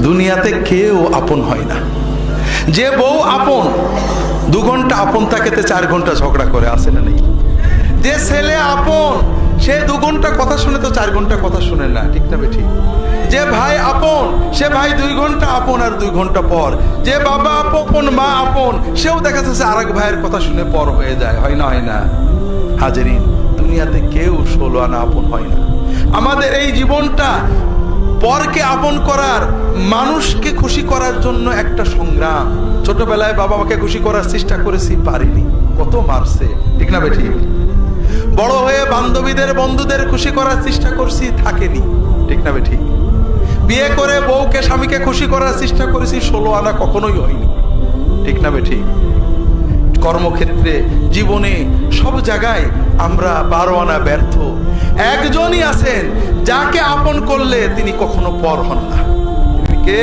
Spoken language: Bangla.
দুনিয়াতে কেউ আপন হয় না। যে বউ আপন 2 ঘন্টা আপন থাকেতে 4 ঘন্টা ঝগড়া করে, আসে না নেই? যে ছেলে আপন সে 2 ঘন্টা কথা শুনে তো 4 ঘন্টা কথা শুনে না, ঠিক না বেঠিক? যে ভাই আপন সে ভাই 2 ঘন্টা আপন আর 2 ঘন্টা পর। যে বাবা আপন, মা আপন, সেও দেখা যাচ্ছে আরেক ভাইয়ের কথা শুনে পর হয়ে যায়, হয় না? হয় না হাজেরিন? দুনিয়াতে কেউ 16 আনা আপন হয় না। আমাদের এই জীবনটা পরকে আপন করার, মানুষকে খুশি করার জন্য একটা সংগ্রাম। ছোটবেলায় বাবা মাকে খুশি করার চেষ্টা করেছি, পারিনি, কত মারছে, ঠিক না বেঠিক? বড় হয়ে বান্ধবীদের বন্ধুদের খুশি করার চেষ্টা করছি, থাকেনি, ঠিক না বেঠিক? বিয়ে করে বউকে স্বামীকে খুশি করার চেষ্টা করেছি, 16 আনা কখনোই হয়নি, ঠিক না বেঠিক? কর্মক্ষেত্রে, জীবনে, সব জায়গায় আমরা 12 আনা ব্যর্থ। একজনই আছেন যাকে আপন করলে তিনি কখনো পর হন না। কে?